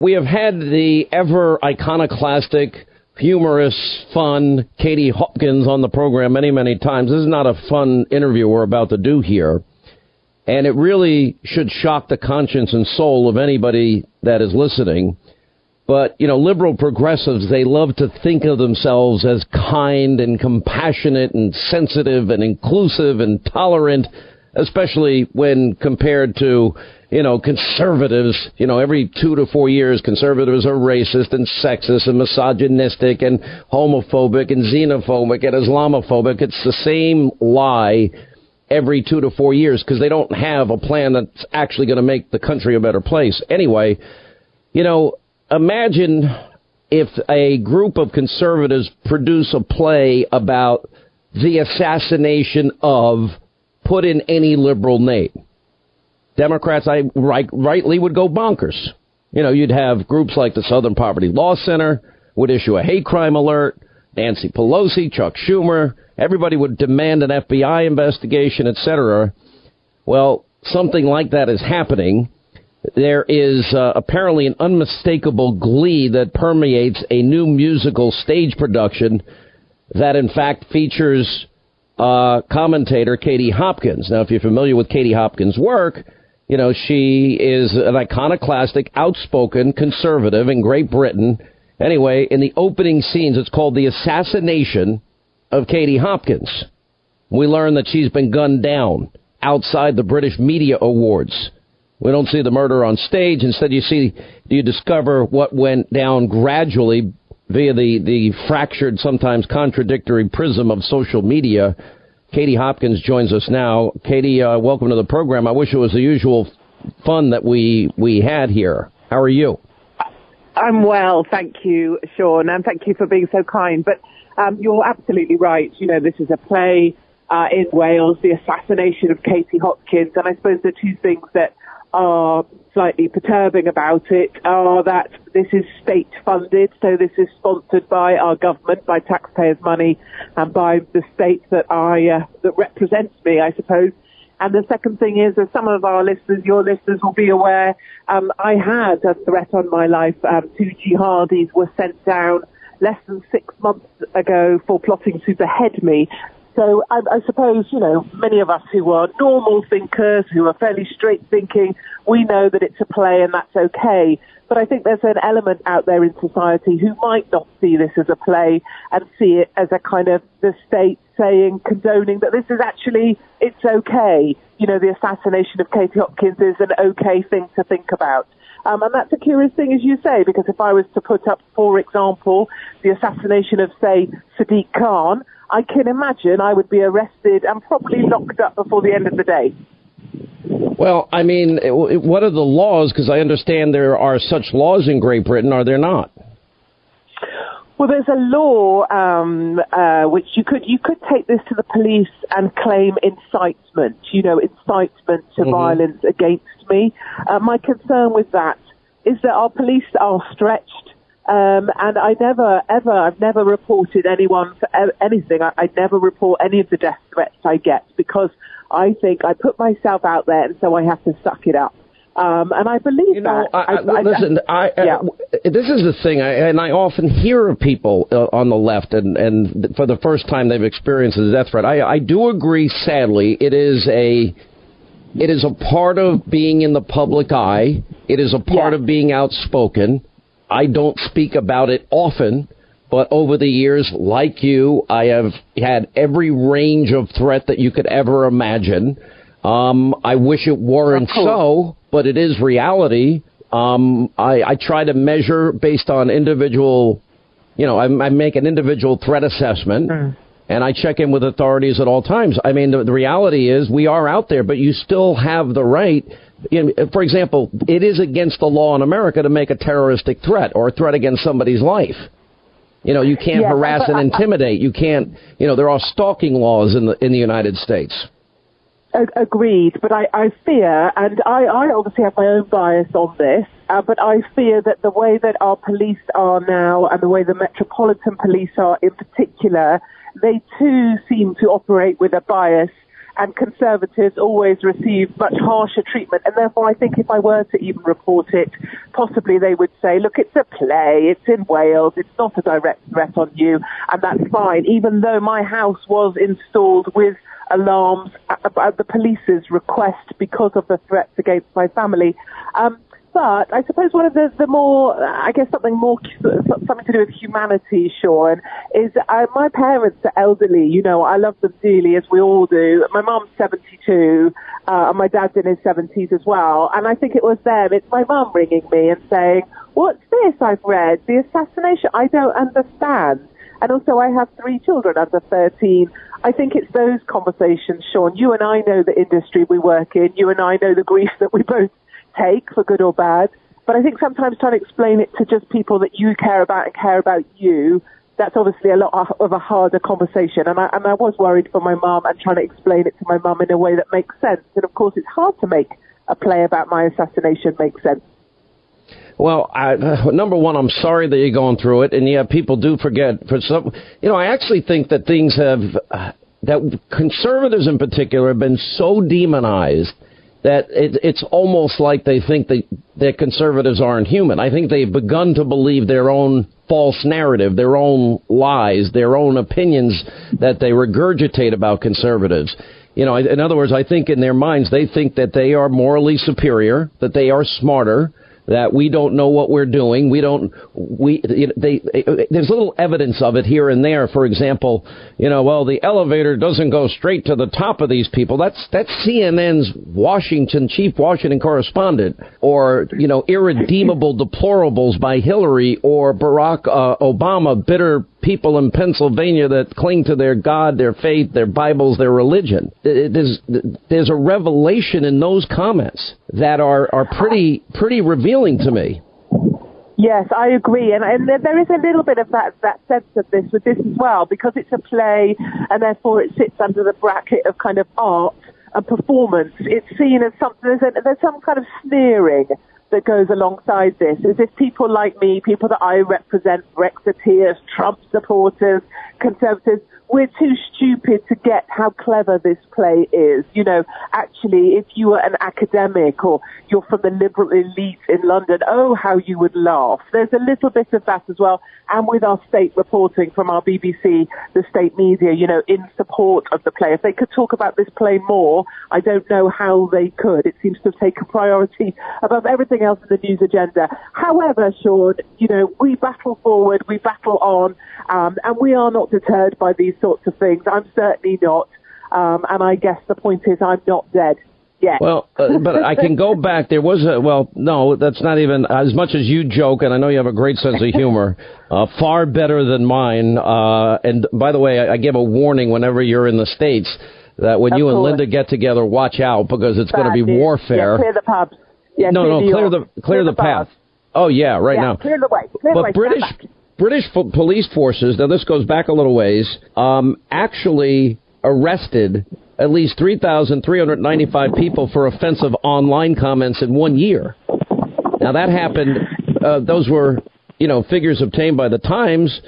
We have had the ever iconoclastic, humorous, fun Katie Hopkins on the program many, many times. This is not a fun interview we're about to do here. And it really should shock the conscience and soul of anybody that is listening. But, you know, liberal progressives, they love to think of themselves as kind and compassionate and sensitive and inclusive and tolerant, especially when compared to, you know, conservatives. You know, every 2 to 4 years, conservatives are racist and sexist and misogynistic and homophobic and xenophobic and Islamophobic. It's the same lie every 2 to 4 years because they don't have a plan that's actually going to make the country a better place. Anyway, you know, imagine if a group of conservatives produce a play about the assassination of, put in any liberal name. Democrats, rightly would go bonkers. You know, you'd have groups like the Southern Poverty Law Center would issue a hate crime alert, Nancy Pelosi, Chuck Schumer, everybody would demand an FBI investigation, etc. Well, something like that is happening. There is apparently an unmistakable glee that permeates a new musical stage production that, in fact, features commentator Katie Hopkins. Now, if you're familiar with Katie Hopkins' work, you know, she is an iconoclastic, outspoken conservative in Great Britain. Anyway, in the opening scenes, it's called The Assassination of Katie Hopkins. We learn that she's been gunned down outside the British Media Awards. We don't see the murder on stage. Instead, you discover what went down gradually via the fractured, sometimes contradictory prism of social media. Katie Hopkins joins us now. Katie, welcome to the program. I wish it was the usual fun that we had here. How are you? I'm well, thank you, Sean, and thank you for being so kind. But you're absolutely right. You know, this is a play in Wales, The Assassination of Katie Hopkins, and I suppose the two things that are slightly perturbing about it are that this is state funded, so this is sponsored by our government, by taxpayers' money, and by the state that that represents me, I suppose. And the second thing is, as some of our listeners, your listeners will be aware, I had a threat on my life. 2 jihadis were sent down less than 6 months ago for plotting to behead me. So I suppose, you know, many of us who are normal thinkers, who are fairly straight thinking, we know that it's a play and that's okay. But I think there's an element out there in society who might not see this as a play and see it as a kind of the state saying, condoning that this is actually, it's okay. You know, the assassination of Katie Hopkins is an okay thing to think about. And that's a curious thing, as you say, because if I was to put up, for example, the assassination of, say, Sadiq Khan, I can imagine I would be arrested and probably locked up before the end of the day. Well, I mean, what are the laws? Because I understand there are such laws in Great Britain, are there not? Well, there's a law which you could take this to the police and claim incitement. You know, incitement to violence against me. My concern with that is that our police are stretched. And I've never reported anyone for anything. I'd never report any of the death threats I get because I think I put myself out there and so I have to suck it up. And I believe that. This is the thing, and I often hear of people on the left, and for the first time they've experienced a death threat. I do agree, sadly, it is a part of being in the public eye. It is a part of being outspoken. I don't speak about it often, but over the years, like you, I have had every range of threat that you could ever imagine. I wish it weren't so, but it is reality. I try to measure based on individual, you know, I make an individual threat assessment, and I check in with authorities at all times. I mean, the reality is we are out there, but you still have the right. For example, it is against the law in America to make a terroristic threat or a threat against somebody's life. You know, you can't harass and intimidate. You can't, you know, there are stalking laws in the United States. Agreed, but I fear, and I obviously have my own bias on this, but I fear that the way that our police are now and the way the Metropolitan Police are in particular, they too seem to operate with a bias and Conservatives always receive much harsher treatment. And therefore, I think if I were to even report it, possibly they would say, look, it's a play, it's in Wales, it's not a direct threat on you, and that's fine, even though my house was installed with alarms at the police's request because of the threats against my family. But I suppose one of the more, I guess something to do with humanity, Sean, is my parents are elderly. You know, I love them dearly, as we all do. My mum's 72, and my dad's in his 70s as well. And I think it was them. It's my mum ringing me and saying, what's this I've read? The assassination. I don't understand. And also I have 3 children under 13. I think it's those conversations, Sean. You and I know the industry we work in. You and I know the grief that we both take, for good or bad. But I think sometimes trying to explain it to just people that you care about and care about you, that's obviously a lot of a harder conversation. And I was worried for my mum and trying to explain it to my mum in a way that makes sense. And of course, it's hard to make a play about my assassination make sense. Well, number one, I'm sorry that you're going through it. And yeah, people do forget. For some, I actually think that things have, that conservatives in particular have been so demonized that it's almost like they think that conservatives aren't human. I think they've begun to believe their own false narrative, their own lies, their own opinions that they regurgitate about conservatives. In other words, I think in their minds they think that they are morally superior, that they are smarter, that we don't know what we're doing. There's little evidence of it here and there. For example, the elevator doesn't go straight to the top of these people. That's CNN's chief Washington correspondent, or, irredeemable deplorables by Hillary or Barack Obama, bitter people in Pennsylvania that cling to their God, their faith, their Bibles, their religion. There's a revelation in those comments that are pretty revealing to me. Yes, I agree. And there is a little bit of that sense of this with this as well, because it's a play and therefore it sits under the bracket of kind of art and performance. It's seen as something, there's some kind of sneering that goes alongside this, as if people like me, people that I represent, Brexiteers, Trump supporters, Conservatives, we're too stupid to get how clever this play is. Actually, if you were an academic or you're from the liberal elite in London, oh, how you would laugh. There's a little bit of that as well. And with our state reporting from our BBC, the state media, in support of the play. If they could talk about this play more, I don't know how they could. It seems to have taken priority above everything else in the news agenda. However, Sean, we battle forward, we battle on, and we are not deterred by these sorts of things. I'm certainly not. And I guess the point is I'm not dead yet. Well, but I can go back. There was no, that's not even, as much as you joke, and I know you have a great sense of humor, far better than mine. And by the way, I give a warning whenever you're in the States that when you and Linda get together, watch out, because it's going to be warfare. Yeah, clear the pubs. Yeah, clear the path. Oh, yeah, now. Clear the way. But British police forces, now this goes back a little ways, actually arrested at least 3,395 people for offensive online comments in 1 year. Now that happened, those were, figures obtained by the Times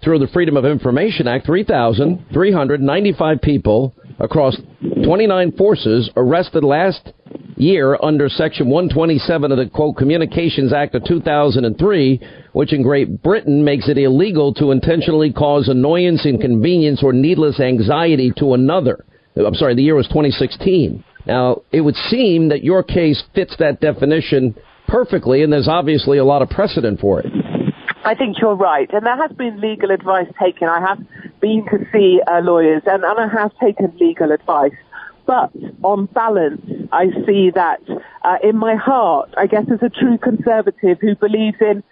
through the Freedom of Information Act. 3,395 people across 29 forces arrested last year under Section 127 of the, quote, Communications Act of 2003, which in Great Britain makes it illegal to intentionally cause annoyance, inconvenience, or needless anxiety to another. I'm sorry, the year was 2016. Now, it would seem that your case fits that definition perfectly, and there's obviously a lot of precedent for it. I think you're right, and there has been legal advice taken. I have been to see lawyers, and I have taken legal advice. But on balance, I see that in my heart, I guess as a true conservative who believes in,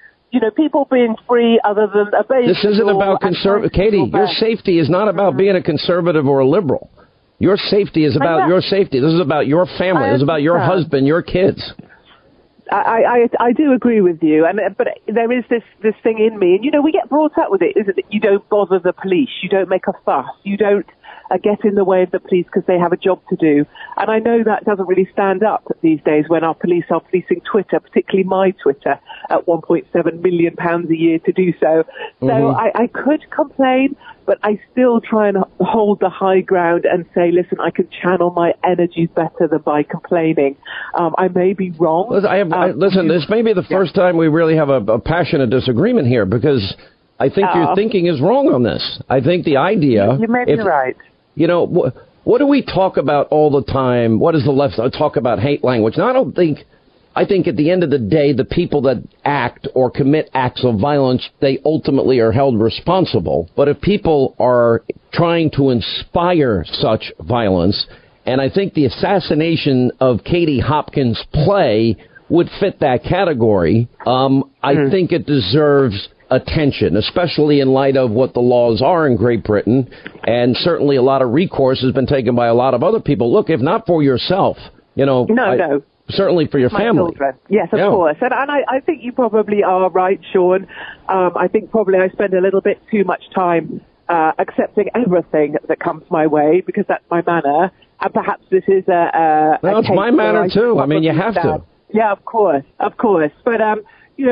people being free other than obeying. This isn't about Katie, your safety is not about being a conservative or a liberal. Your safety is about your safety. This is about your family. This is about your husband, your kids. I do agree with you, but there is this thing in me, and we get brought up with it, isn't it? You don't bother the police, you don't make a fuss, you don't get in the way of the police because they have a job to do. And I know that doesn't really stand up these days when our police are policing Twitter, particularly my Twitter, at £1.7 million a year to do so. So I could complain, but I still try and hold the high ground and say, listen, I can channel my energies better than by complaining. I may be wrong. Listen, this may be the first time we really have a passionate disagreement here, because I think your thinking is wrong on this. I think the idea... You may be right. You know, what do we talk about all the time? What does the left talk about? Hate language. Now, I think at the end of the day, the people that act or commit acts of violence, they ultimately are held responsible. But if people are trying to inspire such violence, and I think the assassination of Katie Hopkins' play would fit that category, I think it deserves attention, especially in light of what the laws are in Great Britain. And certainly a lot of recourse has been taken by a lot of other people. Look, if not for yourself, No. Certainly for your family. Children. Yes, of course. And I think you probably are right, Sean. I think probably I spend a little bit too much time accepting everything that comes my way, because that's my manner. And perhaps this is it's my manner too. I mean, you have to. Yeah, of course. But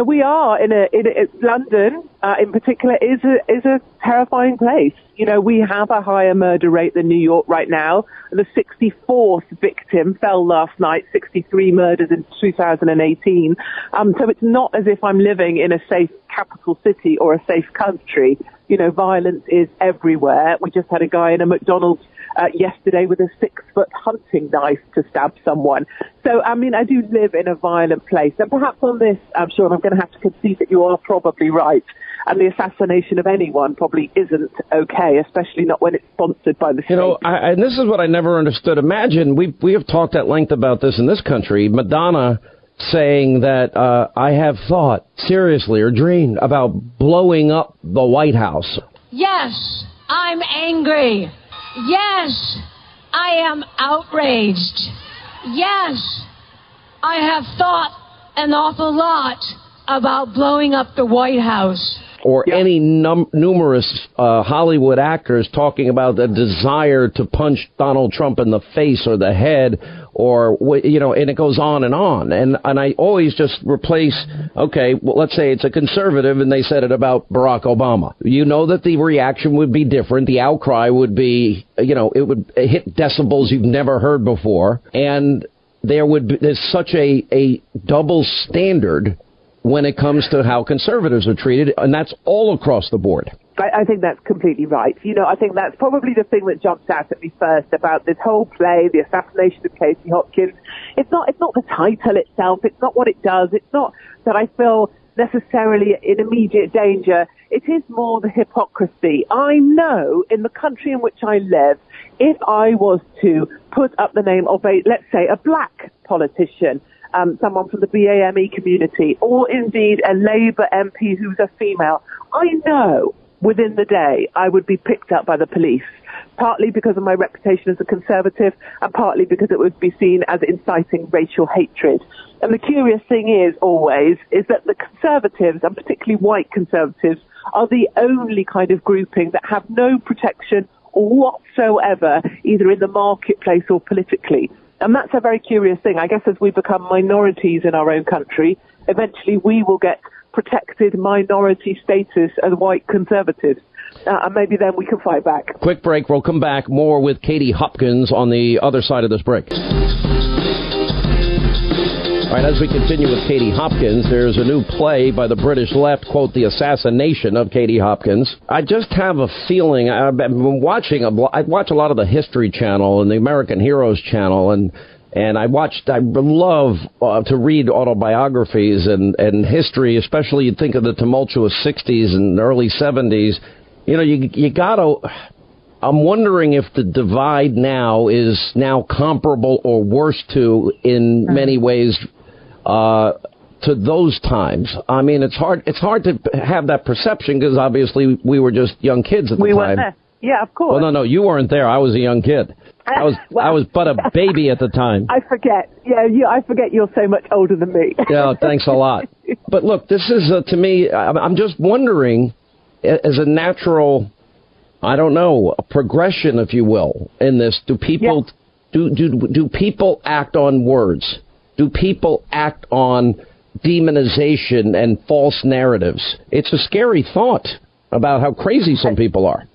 we are in London, in particular, is a terrifying place. We have a higher murder rate than New York right now. The 64th victim fell last night, 63 murders in 2018. So it's not as if I'm living in a safe capital city or a safe country. Violence is everywhere. We just had a guy in a McDonald's yesterday with a 6-foot hunting knife to stab someone. So, I do live in a violent place. And perhaps on this, I'm sure I'm going to have to concede that you are probably right. And the assassination of anyone probably isn't okay, especially not when it's sponsored by the state. And this is what I never understood. Imagine, we have talked at length about this in this country. Madonna saying that I have thought seriously or dreamed about blowing up the White House. Yes, I'm angry. Yes, I am outraged. Yes, I have thought an awful lot about blowing up the White House. Or any numerous Hollywood actors talking about the desire to punch Donald Trump in the face or the head, or, and it goes on. And I always just replace, let's say it's a conservative and they said it about Barack Obama. That the reaction would be different. The outcry would be, it would hit decibels you've never heard before. And there's such a double standard when it comes to how conservatives are treated, and that's all across the board. I think that's completely right. I think that's probably the thing that jumps out at me first about this whole play, the assassination of Katie Hopkins. It's not the title itself. It's not what it does. It's not that I feel necessarily in immediate danger. It is more the hypocrisy. I know in the country in which I live, if I was to put up the name of let's say, a black politician, someone from the BAME community, or indeed a Labour MP who's a female, I know within the day I would be picked up by the police, partly because of my reputation as a conservative and partly because it would be seen as inciting racial hatred. And the curious thing is that the conservatives, and particularly white conservatives, are the only kind of grouping that have no protection whatsoever, either in the marketplace or politically. And that's a very curious thing. I guess as we become minorities in our own country, eventually we will get protected minority status as white conservatives. And maybe then we can fight back. Quick break. We'll come back more with Katie Hopkins on the other side of this break. All right, as we continue with Katie Hopkins, there's a new play by the British left, quote, the assassination of Katie Hopkins. I just have a feeling, I've been watching, I watch a lot of the History Channel and the American Heroes Channel, and I love to read autobiographies and history, especially you think of the tumultuous 60s and early 70s. You gotta, I'm wondering if the divide now is now comparable or worse to, in many ways, to those times. I mean, it's hard to have that perception because obviously we were just young kids at the time. We weren't there. Yeah, of course. Well, no, you weren't there. I was a young kid. I was but a baby at the time. I forget. Yeah, I forget you're so much older than me. Yeah, thanks a lot. But look, this is, to me, I'm just wondering, as a natural I don't know, a progression, if you will, in this? Do people do people act on words? Do people act on demonization and false narratives? It's a scary thought about how crazy some people are.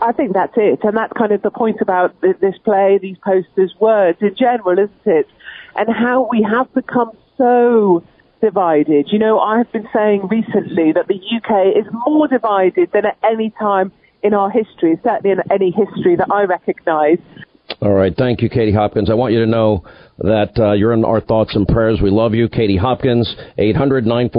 I think that's it, and that's kind of the point about this play, these posters, words in general, isn't it? And how we have become so divided. You know, I've been saying recently that the UK is more divided than at any time in our history, certainly in any history that I recognise. All right. Thank you, Katie Hopkins. I want you to know that you're in our thoughts and prayers. We love you, Katie Hopkins, 800-940.